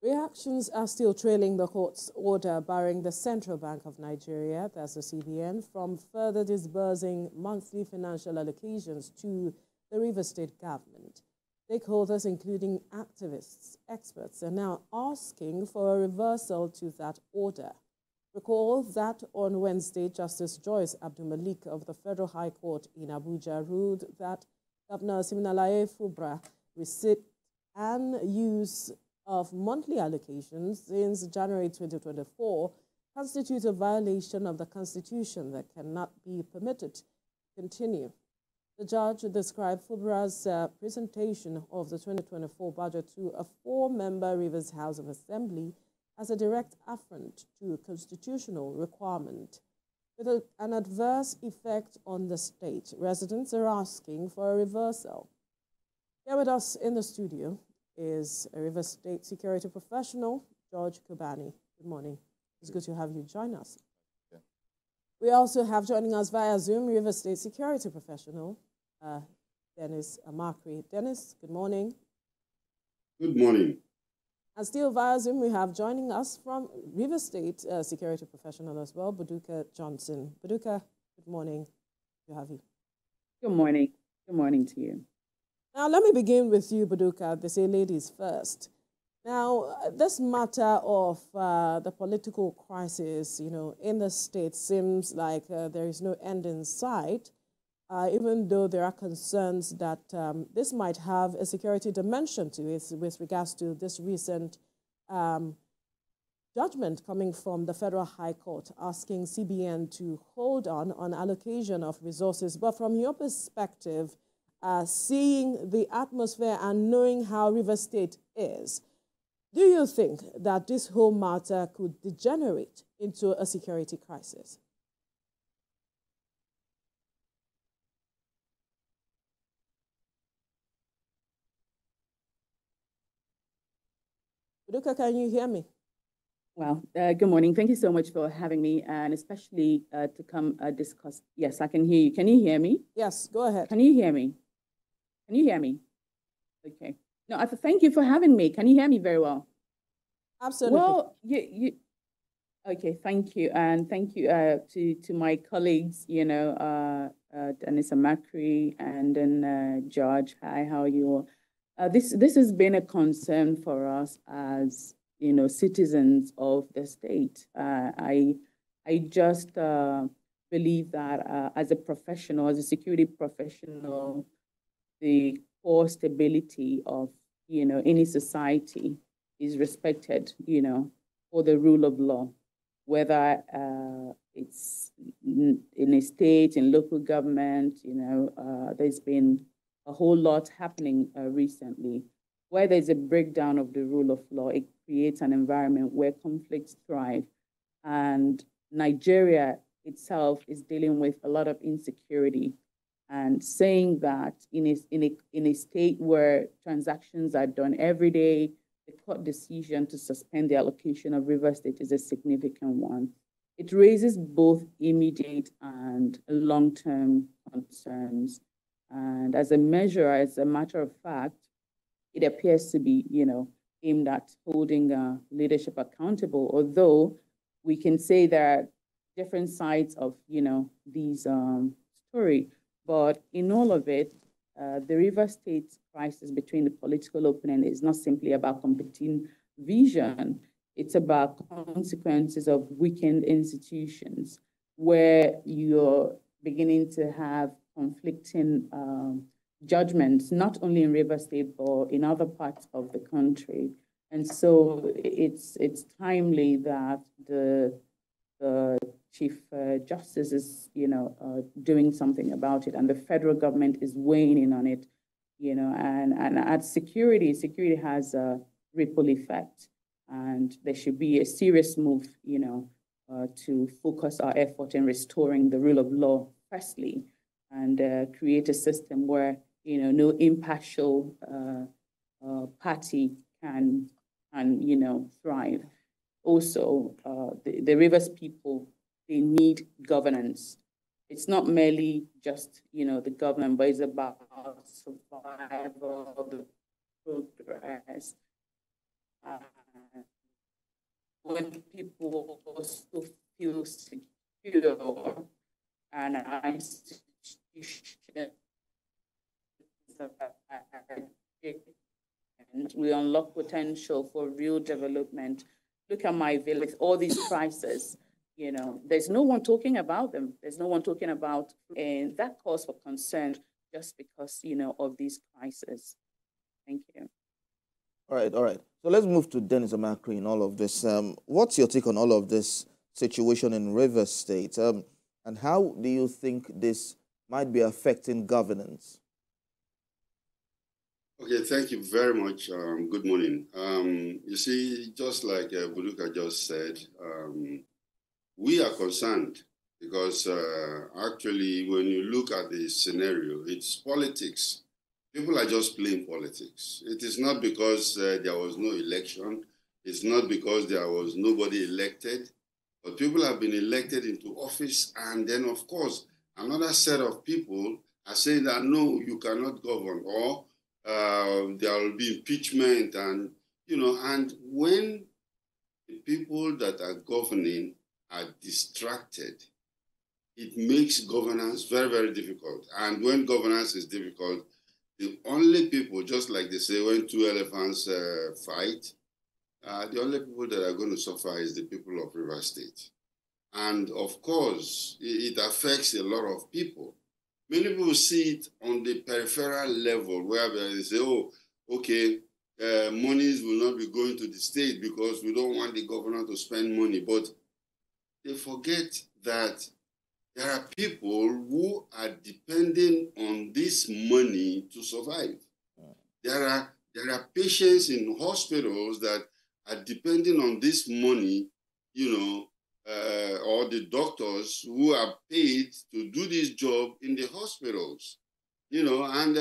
Reactions are still trailing the court's order barring the Central Bank of Nigeria, that's the CBN, from further disbursing monthly financial allocations to the Rivers State government. Stakeholders, including activists, experts, are now asking for a reversal to that order. Recall that on Wednesday, Justice Joyce Abdulmalik of the Federal High Court in Abuja ruled that Governor Siminalayi Fubara receipt and use of monthly allocations since January 2024 constitute a violation of the Constitution that cannot be permitted to continue. The judge described Fubara's presentation of the 2024 budget to a four-member Rivers House of Assembly as a direct affront to a constitutional requirement. With an adverse effect on the state, residents are asking for a reversal. Here with us in the studio is a Rivers State security professional, George Kubani. Good morning. It's good to have you join us. Yeah. We also have joining us via Zoom, Rivers State security professional, Dennis Amakri. Dennis, good morning. Good morning. And still via Zoom, we have joining us from Rivers State security professional as well, Buduka Johnson. Buduka, good morning. Good to have you. Good morning. Good morning to you. Now, let me begin with you, Buduka. They say ladies first. Now, this matter of the political crisis, in the state seems like there is no end in sight, even though there are concerns that this might have a security dimension to it with regards to this recent judgment coming from the Federal High Court asking CBN to hold on allocation of resources. But from your perspective, seeing the atmosphere and knowing how Rivers State is, do you think that this whole matter could degenerate into a security crisis? Buduka, can you hear me? Well, good morning. Thank you so much for having me, and especially to come discuss. Yes, I can hear you. Can you hear me? Yes, go ahead. Can you hear me? Can you hear me? Okay. No, thank you for having me. Can you hear me very well? Absolutely. Well, okay, thank you. And thank you to my colleagues, Dennis Amakri and then George. Hi, how are you all? This has been a concern for us as, citizens of the state. I just believe that as a professional, as a security professional, the core stability of, any society is respected, for the rule of law, whether it's in a state, in local government, there's been a whole lot happening recently. Where there's a breakdown of the rule of law, it creates an environment where conflicts thrive. And Nigeria itself is dealing with a lot of insecurity. And saying that in a state where transactions are done every day, the court decision to suspend the allocation of Rivers State is a significant one. It raises both immediate and long-term concerns. And as a matter of fact, it appears to be, aimed at holding leadership accountable, although we can say there are different sides of, these story. But in all of it, the Rivers State crisis between the political opponent is not simply about competing vision. It's about consequences of weakened institutions where you're beginning to have conflicting judgments, not only in Rivers State, but in other parts of the country. And so it's timely that the Chief Justice is, doing something about it, and the federal government is weighing in on it, and at security has a ripple effect, and there should be a serious move, to focus our effort in restoring the rule of law firstly, and create a system where, no impartial party can thrive. Also, the Rivers people, they need governance. It's not merely just, the government, but it's about survival of the progress when people also feel secure and our institutions and we unlock potential for real development. Look at my village, all these crises, you know, there's no one talking about them. There's no one talking about, and that cause for concern just because, you know, of these crises. Thank you. All right, all right. So let's move to Dennis Amakri in all of this. What's your take on all of this situation in Rivers State? And how do you think this might be affecting governance? Okay, thank you very much. Good morning. You see, just like Buduka just said, we are concerned because actually when you look at the scenario, it's politics. People are just playing politics. It is not because there was no election. It's not because there was nobody elected. But people have been elected into office. And then, of course, another set of people are saying that, no, you cannot govern. Or there will be impeachment. And, you know, and when the people that are governing are distracted, it makes governance very, very difficult. And when governance is difficult, the only people, just like they say, when two elephants fight, the only people that are going to suffer is the people of Rivers State. And of course, it affects a lot of people. Many people see it on the peripheral level where they say, oh, okay, monies will not be going to the state because we don't want the governor to spend money. But they forget that there are people who are depending on this money to survive. There are patients in hospitals that are depending on this money, you know, or the doctors who are paid to do this job in the hospitals, you know, and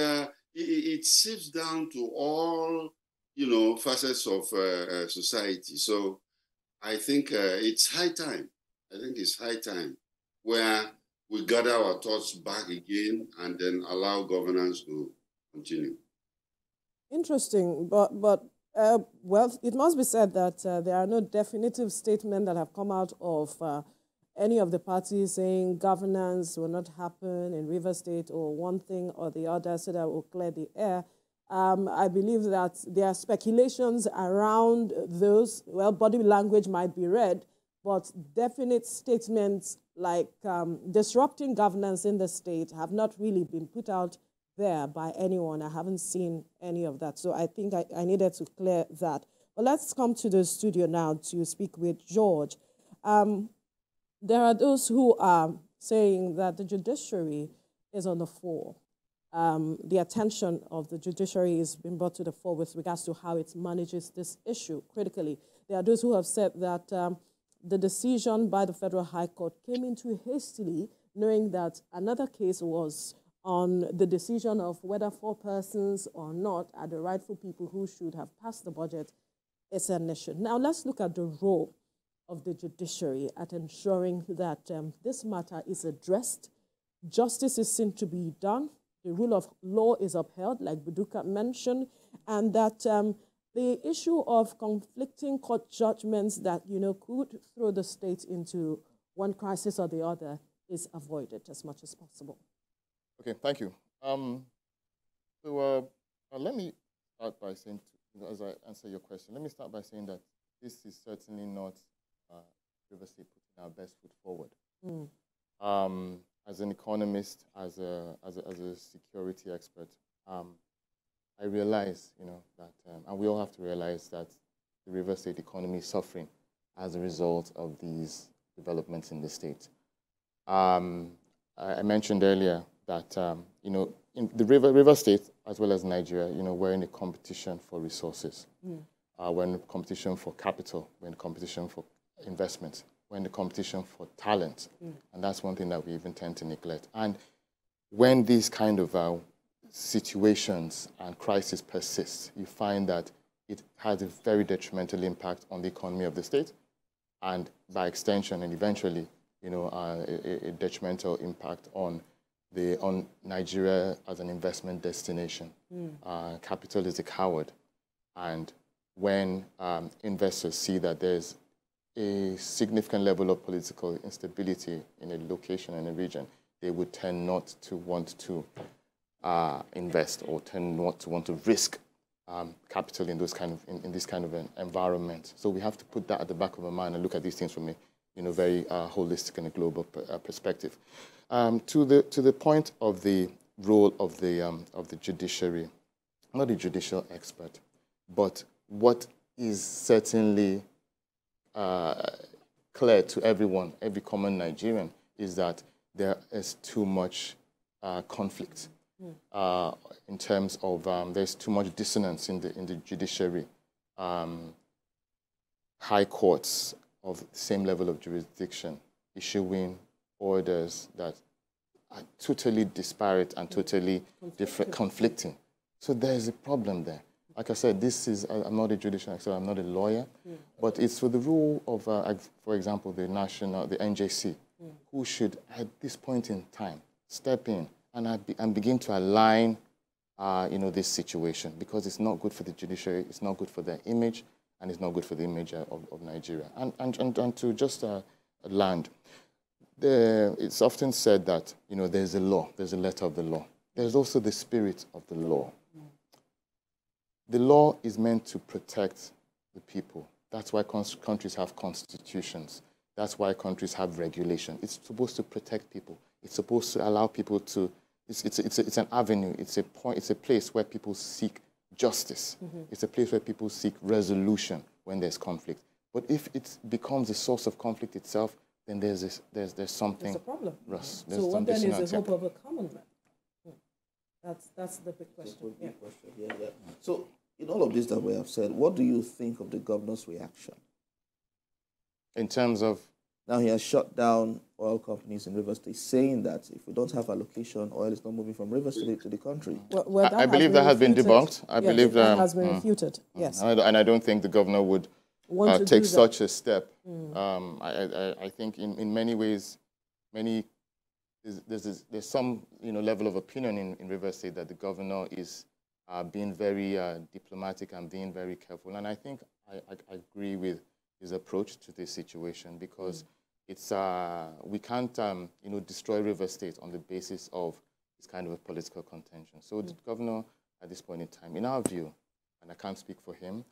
it seeps down to all, you know, facets of society. So I think it's high time. I think it's high time where we gather our thoughts back again and then allow governance to continue. Interesting, but well, it must be said that there are no definitive statements that have come out of any of the parties saying governance will not happen in Rivers State or one thing or the other, so that will clear the air. I believe that there are speculations around those. Well, body language might be read, but definite statements like disrupting governance in the state have not really been put out there by anyone. I haven't seen any of that. So I think I needed to clear that. But let's come to the studio now to speak with George. There are those who are saying that the judiciary is on the fore. The attention of the judiciary is being brought to the fore with regards to how it manages this issue critically. There are those who have said that the decision by the Federal High Court came in too hastily, knowing that another case was on the decision of whether 4 persons or not are the rightful people who should have passed the budget is an issue. Now, let's look at the role of the judiciary at ensuring that this matter is addressed, justice is seen to be done, the rule of law is upheld, like Buduka mentioned, and that the issue of conflicting court judgments that, you know, could throw the state into one crisis or the other is avoided as much as possible. Okay, thank you. Let me start by saying, as I answer your question, let me start by saying that this is certainly not Rivers State putting our best foot forward. As an economist, as a security expert, I realize, you know, that, and we all have to realize that the Rivers State economy is suffering as a result of these developments in the state. I mentioned earlier that, you know, in the Rivers State, as well as Nigeria, you know, we're in a competition for resources. We're in a competition for capital. We're in a competition for investment. We're in the competition for talent. And that's one thing that we even tend to neglect. And when these kind of situations and crises persist, you find that it has a very detrimental impact on the economy of the state, and by extension and eventually, you know, a detrimental impact on Nigeria as an investment destination. Capital is a coward, and when investors see that there's a significant level of political instability in a location and a region, they would tend not to want to invest or tend not to want to risk capital in those kind of in this kind of an environment. So we have to put that at the back of our mind and look at these things from a very holistic and a global perspective. To the point of the role of the judiciary, I'm not a judicial expert, but what is certainly clear to everyone, every common Nigerian, is that there is too much conflict in terms of there's too much dissonance in the judiciary. High courts of the same level of jurisdiction issuing orders that are totally disparate and totally different, conflicting. So there is a problem there. Like I said, I'm not a judicial expert, I'm not a lawyer, but it's for the rule of, for example, the NJC, who should, at this point in time, step in and begin to align, this situation, because it's not good for the judiciary, it's not good for their image, and it's not good for the image of Nigeria. And to just land, it's often said that, there's a law, there's a letter of the law. There's also the spirit of the law. The law is meant to protect the people. That's why countries have constitutions. That's why countries have regulation. It's supposed to protect people. It's supposed to allow people to, it's an avenue, it's a place where people seek justice. It's a place where people seek resolution when there's conflict. But if it becomes a source of conflict itself, then there's something. There's a problem. Russ, so what then is the hope of a common man? That's the big question. Yeah. So in all of this that we have said, what do you think of the governor's reaction? In terms of? Now he has shut down oil companies in Rivers State, saying that if we don't have allocation, oil is not moving from Rivers State to the country. Well, I believe that has been debunked. I believe that has been refuted, yes. And I don't think the governor would take such a step. I think in many ways, there's some level of opinion in Rivers State that the governor is being very diplomatic and being very careful. And I think I agree with his approach to this situation, because it's we can't destroy Rivers State on the basis of this kind of a political contention. So the governor at this point in time, in our view, and I can't speak for him,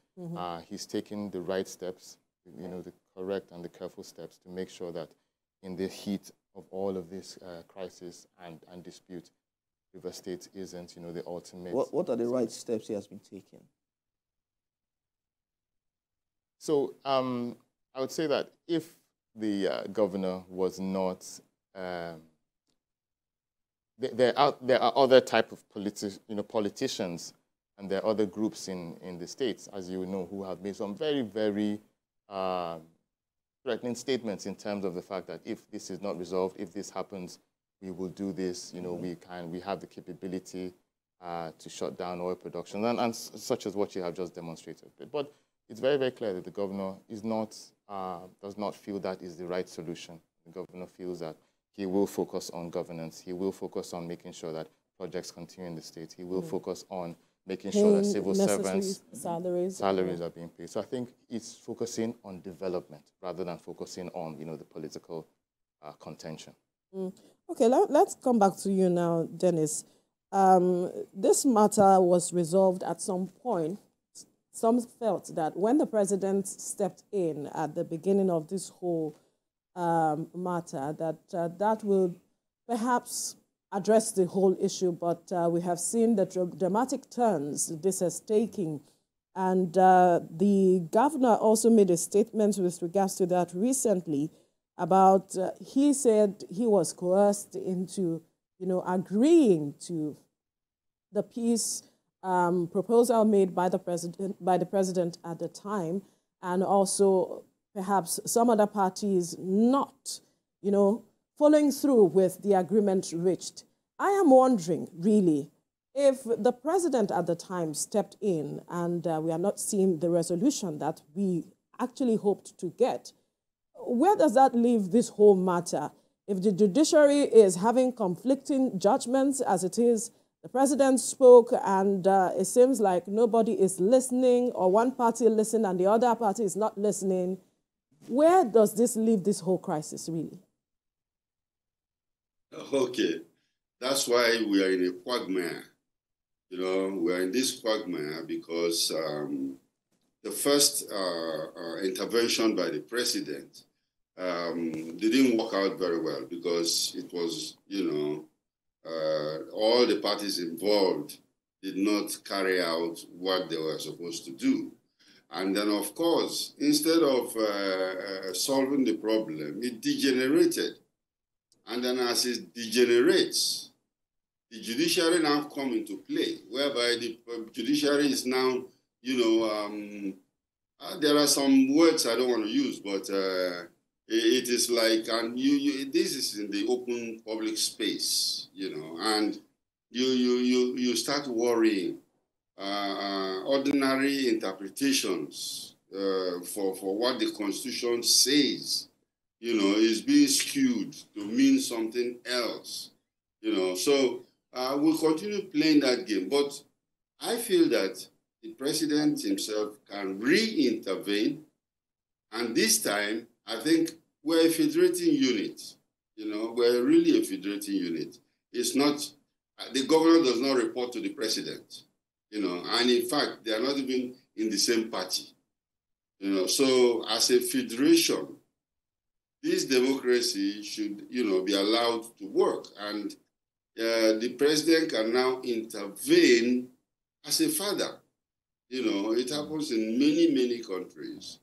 he's taking the right steps, the correct and the careful steps to make sure that in the heat of all of this crisis and dispute, Rivers State isn't, the ultimate. What are the right steps he has been taking? So I would say that if the governor was not, there are other type of politicians, and there are other groups in the states, as you know, who have made some very, very threatening statements in terms of the fact that if this is not resolved, if this happens, we will do this. We have the capability to shut down oil production, and such as what you have just demonstrated. But it's very, very clear that the governor is not, does not feel that is the right solution. The governor feels that he will focus on governance. He will focus on making sure that projects continue in the state. He will focus on making sure that civil servants' salaries are being paid. So I think it's focusing on development rather than focusing on, the political contention. Okay, let's come back to you now, Dennis. This matter was resolved at some point. Some felt that when the president stepped in at the beginning of this whole matter, that will perhaps address the whole issue, but we have seen the dramatic turns this is taking. And the governor also made a statement with regards to that recently about, he said he was coerced into, agreeing to the peace proposal made by the president at the time, and also perhaps some other parties not, following through with the agreement reached. I am wondering, really, if the president at the time stepped in and we are not seeing the resolution that we actually hoped to get, where does that leave this whole matter? If the judiciary is having conflicting judgments as it is, the president spoke and it seems like nobody is listening, or one party listened and the other party is not listening, Where does this leave this whole crisis, really? Okay, that's why we are in a quagmire. You know, we are in this quagmire because the first intervention by the president didn't work out very well because it was, you know, all the parties involved did not carry out what they were supposed to do. And then, of course, instead of solving the problem, it degenerated. And then as it degenerates, the judiciary now come into play, whereby the judiciary is now, you know, there are some words I don't want to use, but it is like, and this is in the open public space, you know, and you start worrying. Ordinary interpretations for what the Constitution says, you know, is being skewed to mean something else, you know. So we'll continue playing that game. But I feel that the president himself can re-intervene. And this time, I think we're a federating unit. You know, we're really a federating unit. It's not, the governor does not report to the president. You know, and in fact, they are not even in the same party. You know, so as a federation, this democracy should, you know, be allowed to work. And the president can now intervene as a father. You know, it happens in many countries.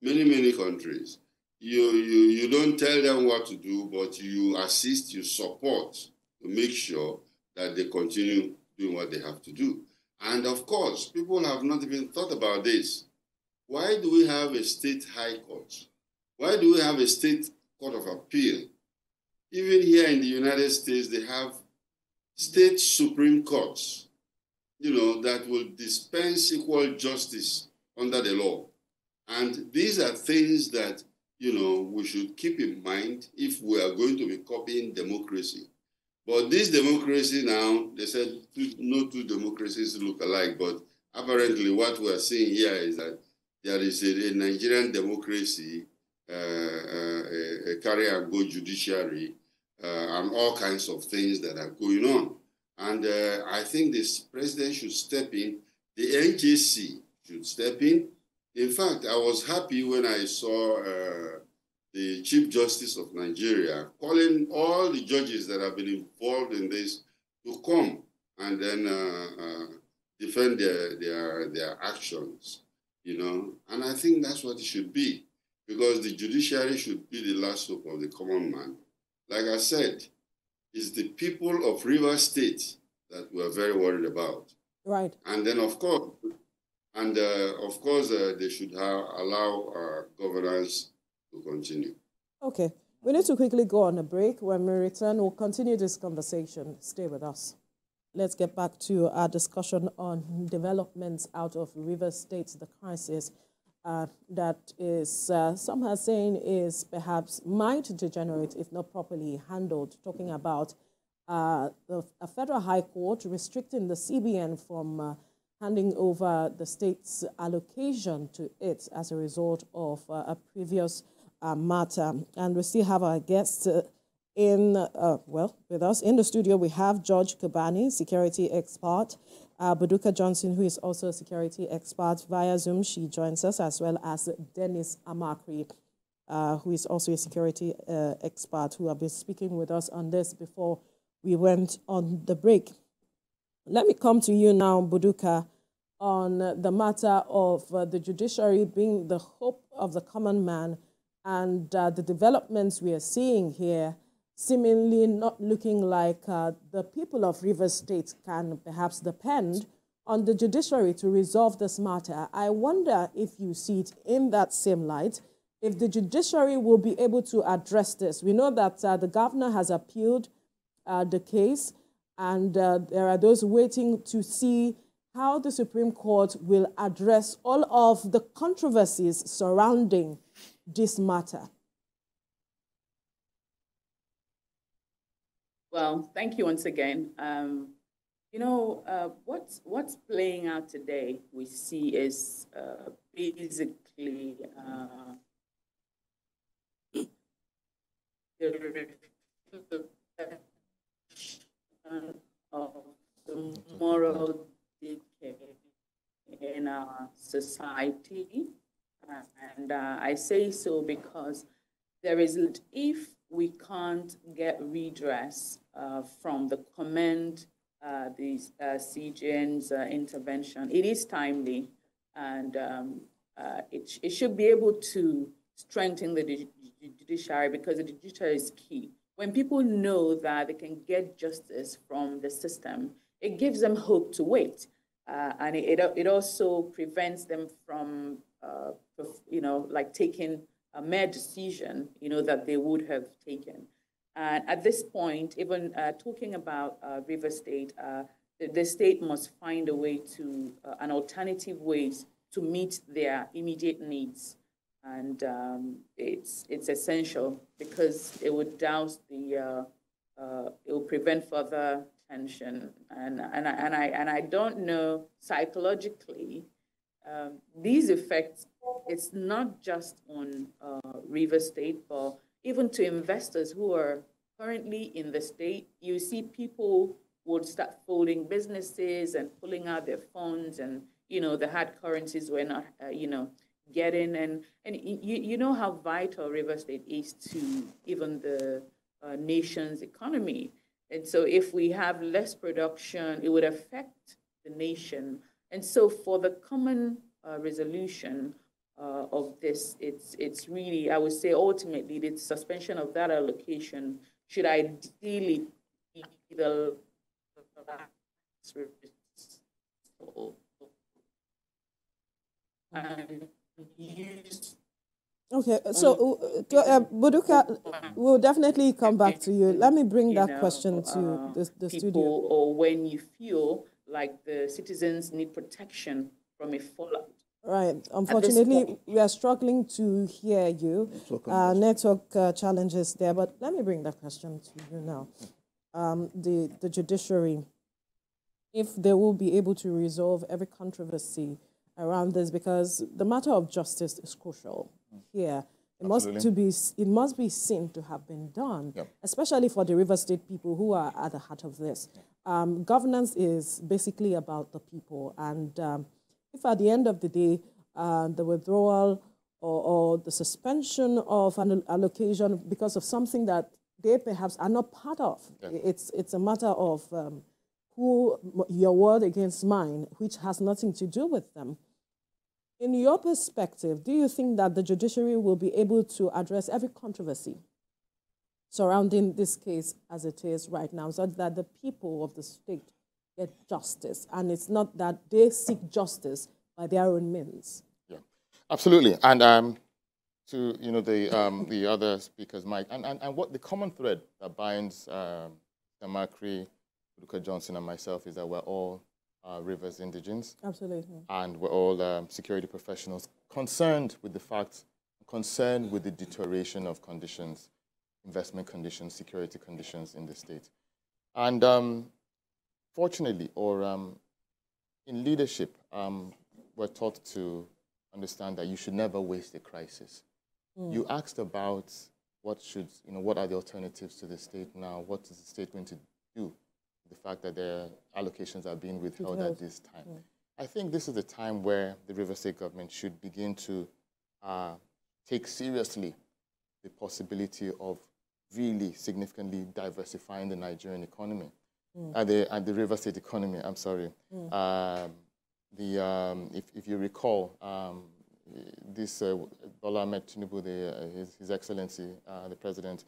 Many countries. You don't tell them what to do, but you assist, you support to make sure that they continue doing what they have to do. And of course, people have not even thought about this. Why do we have a state high court? Why do we have a state court of appeal? Even here in the United States, they have state supreme courts, you know, that will dispense equal justice under the law. And these are things that, you know, we should keep in mind if we are going to be copying democracy. But this democracy now, they said no two democracies look alike, but apparently what we are seeing here is that there is a Nigerian democracy, a carry-and-go judiciary, and all kinds of things that are going on. And I think this president should step in, the NJC should step in. In fact, I was happy when I saw the Chief Justice of Nigeria calling all the judges that have been involved in this to come and then defend their actions, you know. And I think that's what it should be, because the judiciary should be the last hope of the common man. Like I said, it's the people of Rivers State that we're very worried about. Right. And then, of course, they should allow governance to continue. Okay. We need to quickly go on a break. When we return, we'll continue this conversation. Stay with us. Let's get back to our discussion on developments out of Rivers State, the crisis that is, some are saying, is perhaps might degenerate if not properly handled. Talking about a federal high court restricting the CBN from handing over the state's allocation to it as a result of a previous matter. And we still have our guests with us in the studio. We have George Kubani, security expert, Buduka Johnson, who is also a security expert via Zoom. She joins us, as well as Dennis Amakri, who is also a security expert, who have been speaking with us on this before we went on the break. Let me come to you now, Buduka, on the matter of the judiciary being the hope of the common man and the developments we are seeing here seemingly not looking like the people of Rivers State can perhaps depend on the judiciary to resolve this matter. I wonder if you see it in that same light, if the judiciary will be able to address this. We know that the governor has appealed the case, and there are those waiting to see how the Supreme Court will address all of the controversies surrounding this matter. Well, thank you once again. What's playing out today, we see is basically the reflection of the moral decay in our society. And I say so because there is, if we can't get redress from the comment, the CJN's intervention, it is timely, and it should be able to strengthen the judiciary, because the judiciary is key. When people know that they can get justice from the system, it gives them hope to wait. And it also prevents them from, like taking a mere decision, that they would have taken. And at this point, even talking about River State, the state must find a way to, an alternative ways to meet their immediate needs. And it's essential, because it would douse the, it will prevent further tension. And I don't know, psychologically, these effects, it's not just on River State, but even to investors who are currently in the state. You see people would start folding businesses and pulling out their funds, and, the hard currencies were not, getting. And you know how vital River State is to even the nation's economy. And so if we have less production, it would affect the nation. And so for the common resolution of this, it's really, I would say, ultimately, the suspension of that allocation should ideally be the last resort. And use. Okay, so Buduka, we'll definitely come back to you. Let me bring that question to the studio. Or when you feel like the citizens need protection from a fallout. Right. Unfortunately, we are struggling to hear you. Network challenges there, but let me bring that question to you now. The judiciary, if they will be able to resolve every controversy around this, because the matter of justice is crucial here. It must be seen to have been done, especially for the River State people who are at the heart of this. Governance is basically about the people, and if at the end of the day, the withdrawal or the suspension of an allocation because of something that they perhaps are not part of, it's a matter of your word against mine, which has nothing to do with them. In your perspective, do you think that the judiciary will be able to address every controversy surrounding this case as it is right now, so that the people of the state get justice, and it's not that they seek justice by their own means? Yeah, absolutely. And to the other speakers, Mike, and what the common thread that binds Macri, Luka Johnson, and myself is that we're all Rivers indigents. Absolutely. And we're all security professionals concerned with the deterioration of conditions, investment conditions, security conditions in the state. And fortunately, or in leadership, we're taught to understand that you should never waste a crisis. You asked about what are the alternatives to the state now? What is the state going to do? The fact that their allocations are being withheld at this time. I think this is the time where the River State government should begin to take seriously the possibility of really significantly diversifying the Nigerian economy, the River State economy, I'm sorry. If you recall, this Bola Ahmed Tinubu, His Excellency, the President,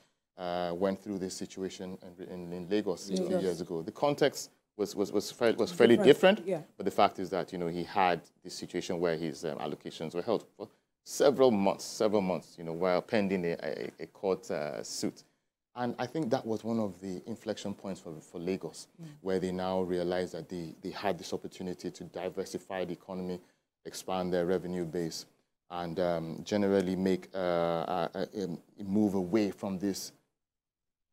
went through this situation in Lagos a few years ago. The context was fairly different, but the fact is that he had this situation where his allocations were held for several months, while pending a court suit. And I think that was one of the inflection points for Lagos, where they now realized that they had this opportunity to diversify the economy, expand their revenue base, and generally make a move away from this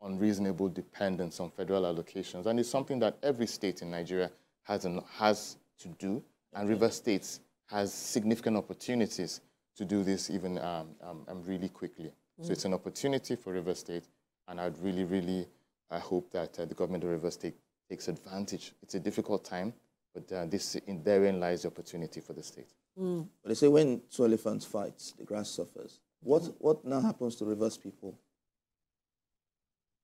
unreasonable dependence on federal allocations. And it's something that every state in Nigeria has to do, and River State has significant opportunities to do this even really quickly. So it's an opportunity for River State, And I'd really, really hope that the government of Rivers State takes advantage. It's a difficult time, but therein lies the opportunity for the state. But they say when two elephants fight, the grass suffers. What now happens to Rivers people?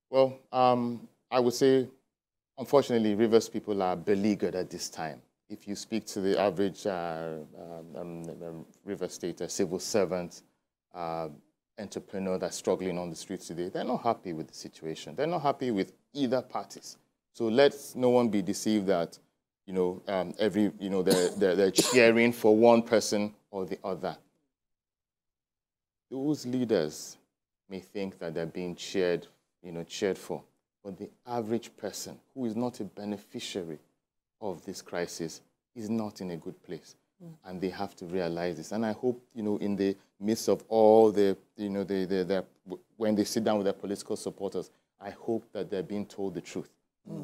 Well, I would say, unfortunately, Rivers people are beleaguered at this time. If you speak to the average Rivers State civil servant, entrepreneur that's struggling on the streets today, they're not happy with the situation. They're not happy with either parties. So let's no one be deceived that they're cheering for one person or the other. Those leaders may think that they're being cheered for, but the average person who is not a beneficiary of this crisis is not in a good place. And they have to realize this. And I hope, in the midst of all when they sit down with their political supporters, I hope that they're being told the truth,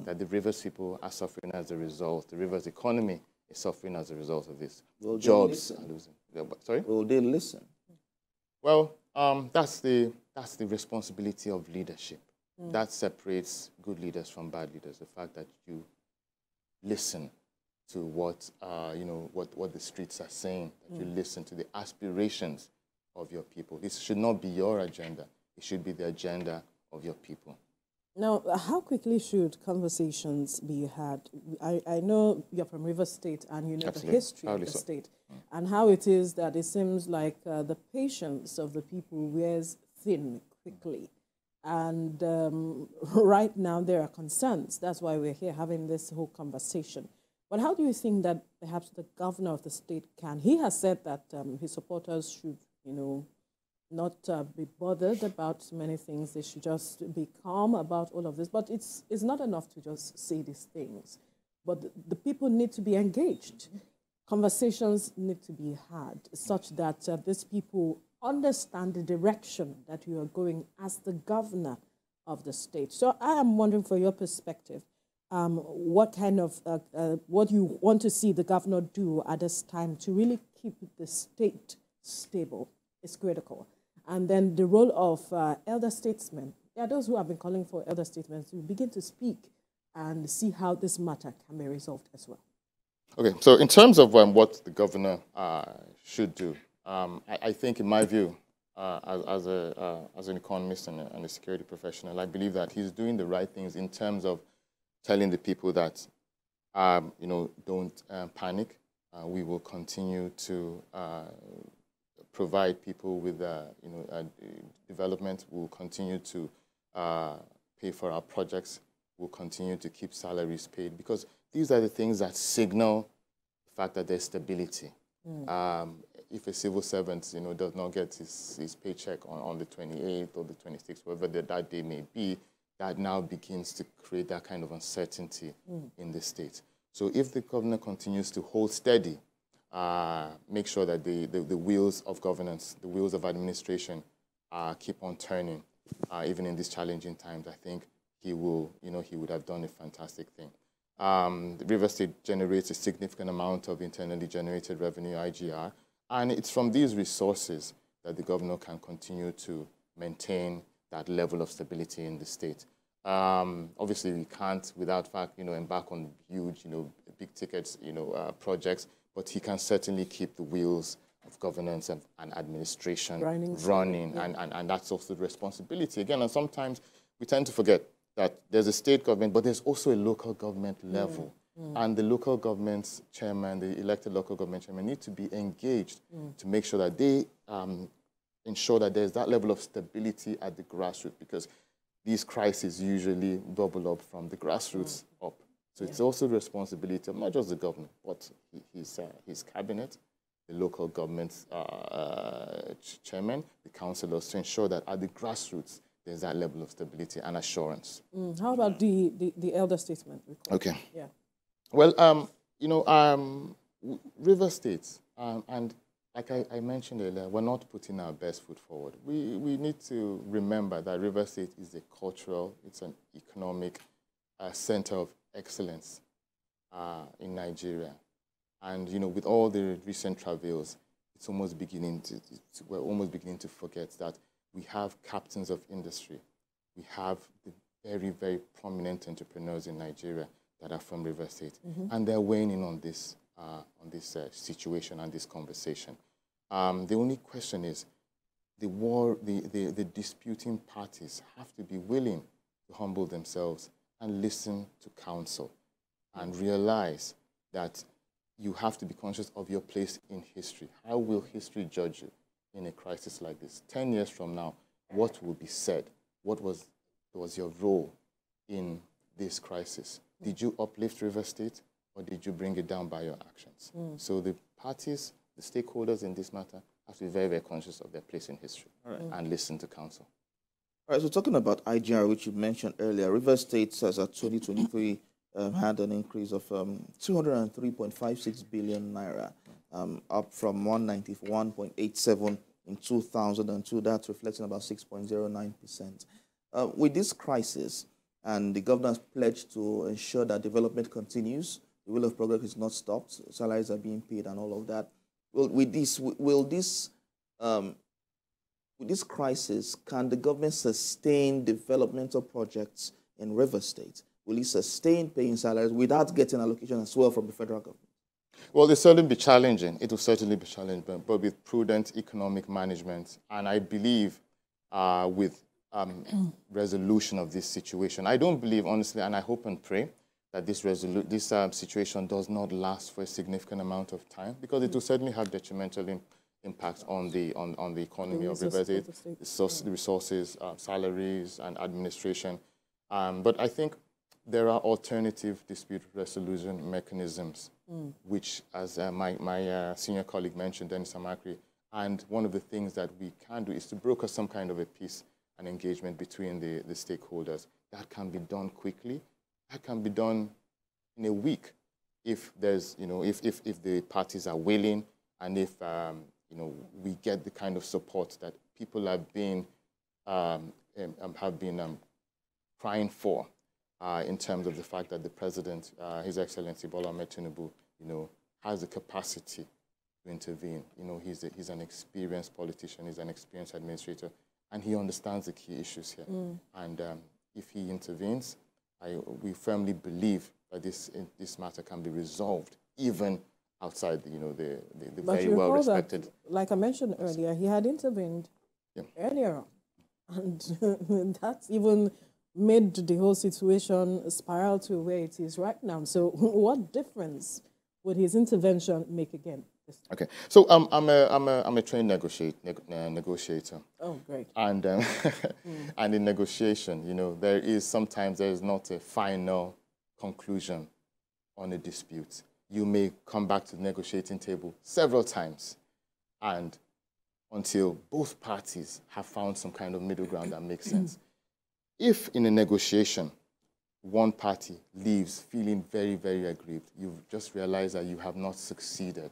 that the Rivers people are suffering as a result. The Rivers economy is suffering as a result of this. Will Jobs are losing. Sorry? Will they listen? Well, that's the responsibility of leadership. That separates good leaders from bad leaders. The fact that you listen to what the streets are saying, that you listen to the aspirations of your people. This should not be your agenda. It should be the agenda of your people. Now, how quickly should conversations be had? I know you're from Rivers State and you know Absolutely. the history of the state and how it is that it seems like the patience of the people wears thin quickly. And right now there are concerns. That's why we're here having this whole conversation. But how do you think that perhaps the governor of the state can? He has said that his supporters should, not be bothered about many things. They should just be calm about all of this. But it's not enough to just say these things. But the people need to be engaged. Conversations need to be had such that these people understand the direction that you are going as the governor of the state. So I am wondering, for your perspective, what kind of, what you want to see the governor do at this time to really keep the state stable is critical. And then the role of elder statesmen. There are those who have been calling for elder statesmen to begin to speak and see how this matter can be resolved as well. Okay, so in terms of what the governor should do, I think, in my view, as an economist and a security professional, I believe that he's doing the right things in terms of telling the people that, don't panic. We will continue to provide people with, development. We'll continue to pay for our projects. We'll continue to keep salaries paid, because these are the things that signal the fact that there's stability. If a civil servant, does not get his paycheck on the 28th or the 26th, whatever that day may be, that now begins to create that kind of uncertainty in the state. So if the governor continues to hold steady, make sure that the wheels of governance, the wheels of administration keep on turning, even in these challenging times, I think he will, he would have done a fantastic thing. The Rivers State generates a significant amount of internally generated revenue, IGR, and it's from these resources that the governor can continue to maintain that level of stability in the state. Obviously, we can't, without fact, embark on huge, big tickets, projects, but he can certainly keep the wheels of governance and administration running, yeah. and that's also the responsibility. Again, and sometimes we tend to forget that there's a state government, but there's also a local government level. And the local government's chairman, the elected local government chairman, need to be engaged to make sure that they ensure that there's that level of stability at the grassroots, because these crises usually bubble up from the grassroots up. So it's also the responsibility of not just the governor, but his cabinet, the local government chairman, the councillors, to ensure that at the grassroots, there's that level of stability and assurance. How about the elder statesman? Okay. Yeah. Well, River State, and like I mentioned earlier, we're not putting our best foot forward. We need to remember that River State is a cultural, it's an economic center of excellence in Nigeria. And, with all the recent travails, we're almost beginning to forget that we have captains of industry. we have the very, very prominent entrepreneurs in Nigeria that are from Rivers State, and they're weighing in on this situation and this conversation. The only question is, the disputing parties have to be willing to humble themselves and listen to counsel and realize that you have to be conscious of your place in history. How will history judge you in a crisis like this? 10 years from now, what will be said? What was your role in this crisis? Did you uplift River State, or did you bring it down by your actions? So the parties, the stakeholders in this matter, have to be very, very conscious of their place in history and listen to counsel. All right, so talking about IGR, which you mentioned earlier, River State says at 2023 had an increase of 203.56 billion naira, up from 191.87 in 2002. That's reflecting about 6.09%. With this crisis, and the governor's pledge to ensure that development continues, the wheel of progress is not stopped, salaries are being paid and all of that. With this crisis, can the government sustain developmental projects in River State? Will it sustain paying salaries without getting allocation as well from the federal government? Well, it'll certainly be challenging. It will certainly be challenging, but with prudent economic management, and I believe with resolution of this situation. I don't believe, honestly, and I hope and pray that this situation does not last for a significant amount of time, because it will certainly have detrimental impact on the economy of River State, the resources, salaries, and administration. But I think there are alternative dispute resolution mechanisms, which, as my senior colleague mentioned, Dennis Amakri, and one of the things that we can do is to broker some kind of a peace and engagement between the stakeholders. That can be done quickly. That can be done in a week if there's, if the parties are willing, and if we get the kind of support that people have been crying for, in terms of the fact that the president, His Excellency Bola Ahmed Tinubu, has the capacity to intervene. He's an experienced politician. He's an experienced administrator, and he understands the key issues here. And if he intervenes, we firmly believe that this matter can be resolved even outside the very well respected. Like I mentioned earlier, he had intervened earlier on, and that's even made the whole situation spiral to where it is right now. So what difference would his intervention make again? Okay, so I'm a trained negotiator. Oh, great! And and in negotiation, there is not a final conclusion on a dispute. You may come back to the negotiating table several times, and until both parties have found some kind of middle ground that makes sense. If in a negotiation, one party leaves feeling very, very aggrieved, you've just realized that you have not succeeded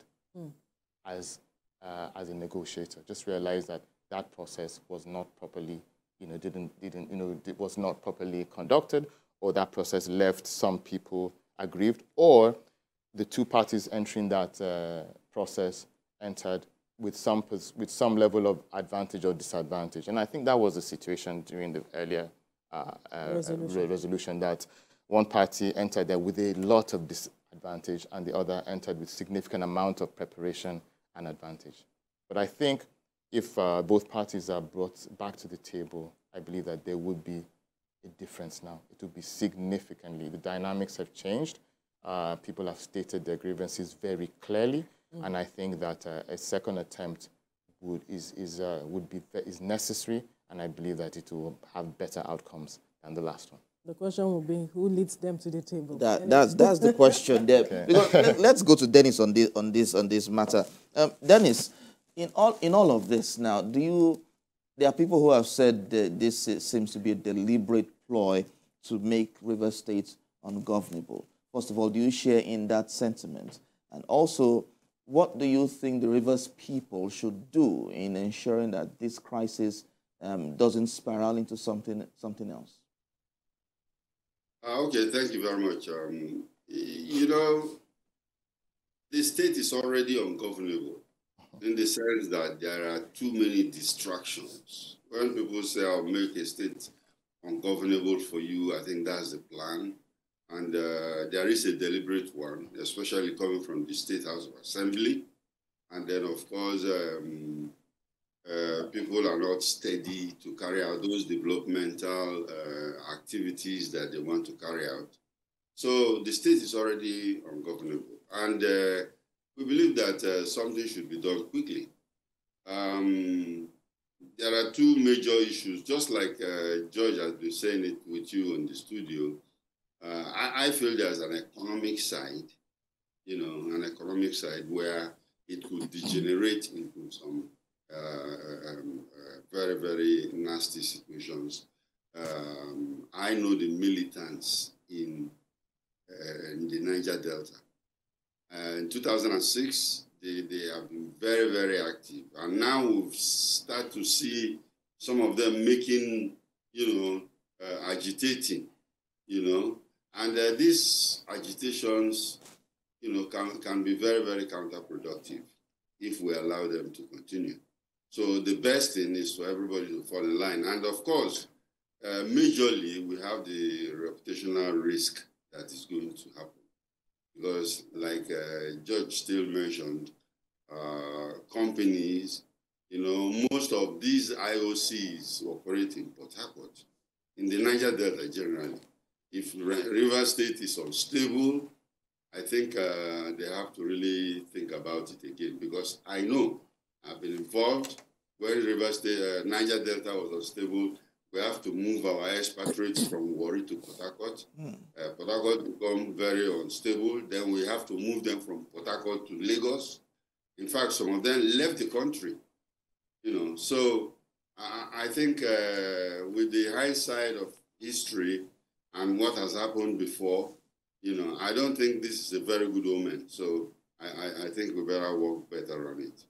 as a negotiator. Just realize that process was not properly, was not properly conducted, or that process left some people aggrieved, or the two parties entering that process entered with some level of advantage or disadvantage. And I think that was the situation during the earlier resolution, that one party entered there with a lot of disadvantage and the other entered with significant amount of preparation and advantage. But I think if both parties are brought back to the table, I believe that there would be a difference now. It would be significantly. The dynamics have changed. People have stated their grievances very clearly, and I think that a second attempt is necessary, and I believe that it will have better outcomes than the last one. The question will be, who leads them to the table? That's the question there. Okay. Because let's go to Dennis on this matter. Dennis, in all of this now, there are people who have said that this seems to be a deliberate ploy to make River State ungovernable. First of all, do you share in that sentiment? And also, what do you think the Rivers people should do in ensuring that this crisis doesn't spiral into something else? Okay, thank you very much. The state is already ungovernable in the sense that there are too many distractions. When people say, I'll make a state ungovernable for you. I think that's the plan. And there is a deliberate one, especially coming from the State House of Assembly. And then, of course, people are not steady to carry out those developmental activities that they want to carry out. So the state is already ungovernable. And we believe that something should be done quickly. There are two major issues, just like George has been saying it with you in the studio. I feel there's an economic side, an economic side where it could degenerate into some very, very nasty situations. I know the militants in the Niger Delta. In 2006, they have been very, very active. And now we've started to see some of them making, agitating, and these agitations, can be very, very counterproductive if we allow them to continue. So the best thing is for everybody to fall in line. And of course, majorly, we have the reputational risk that is going to happen. Because like Judge still mentioned, companies, most of these IOCs operate in Port Harcourt, in the Niger Delta generally. If River State is unstable, I think they have to really think about it again, because I know I've been involved when River State, Niger Delta was unstable. We have to move our expatriates from Warri to Port Harcourt. Port Harcourt become very unstable. Then we have to move them from Port Harcourt to Lagos. In fact, some of them left the country. So I think with the high side of history and what has happened before, I don't think this is a very good omen. So I think we better work better on it.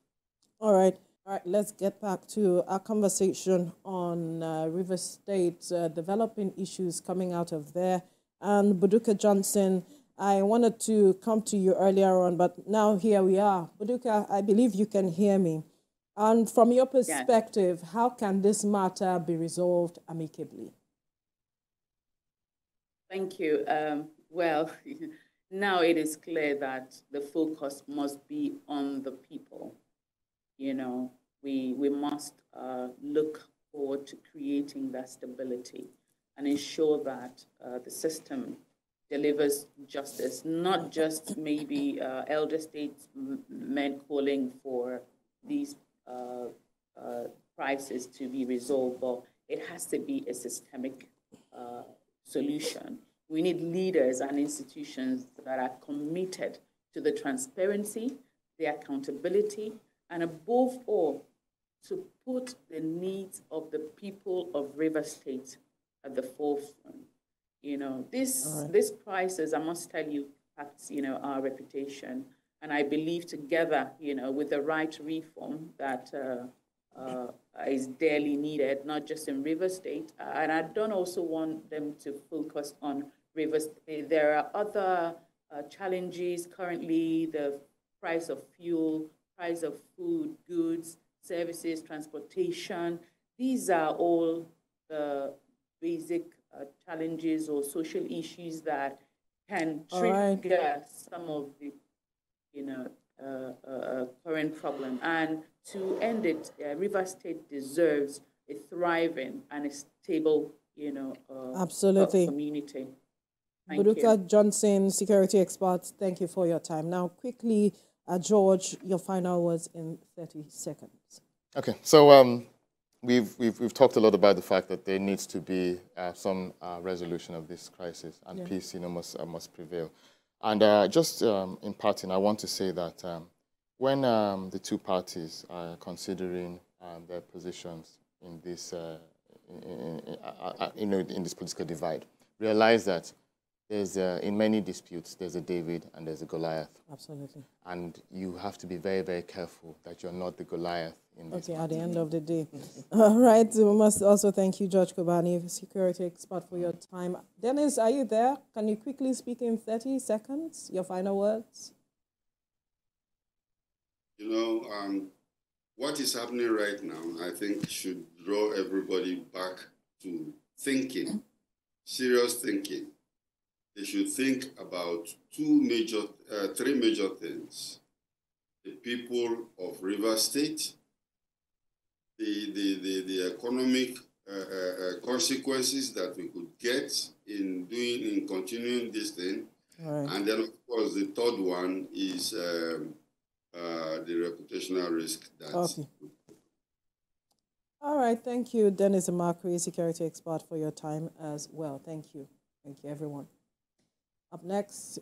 All right, let's get back to our conversation on River State, developing issues coming out of there. And Buduka Johnson, I wanted to come to you earlier on, but now here we are. Buduka, I believe you can hear me. And from your perspective, yes, how can this matter be resolved amicably? Thank you. Well, now it is clear that the focus must be on the people. We must look forward to creating that stability and ensure that the system delivers justice, not just maybe elder statesmen calling for these crises to be resolved, but it has to be a systemic solution. We need leaders and institutions that are committed to the transparency, the accountability, and above all, to put the needs of the people of River State at the forefront. This crisis, I must tell you, impacts, our reputation. And I believe together, with the right reform that is dearly needed, not just in River State. And I don't also want them to focus on River State. There are other challenges currently: the price of fuel, price of food, goods, services, transportation. These are all the basic challenges or social issues that can trigger some of the current problem. And to end it, River State deserves a thriving and a stable, absolutely, community. Buduka Johnson, security expert, thank you for your time. Now, quickly, George, your final words in 30 seconds. Okay, so we've talked a lot about the fact that there needs to be some resolution of this crisis, and peace, must prevail. And just in parting, I want to say that when the two parties are considering their positions in this, in this political divide, realize that there's in many disputes, there's a David and there's a Goliath. Absolutely. And you have to be very, very careful that you're not the Goliath in this. Okay, at the end of the day. All right, we must also thank you, George Kobani, security expert, for your time. Dennis, are you there? Can you quickly speak in 30 seconds? Your final words? What is happening right now, I think, should draw everybody back to thinking, serious thinking, they should think about three major things: the people of Rivers State, the economic consequences that we could get in continuing this thing, Right. and then of course the third one is the reputational risk that. Okay. All right, thank you, Dennis Amakri, security expert, for your time as well. Thank you. Thank you, everyone. Up next,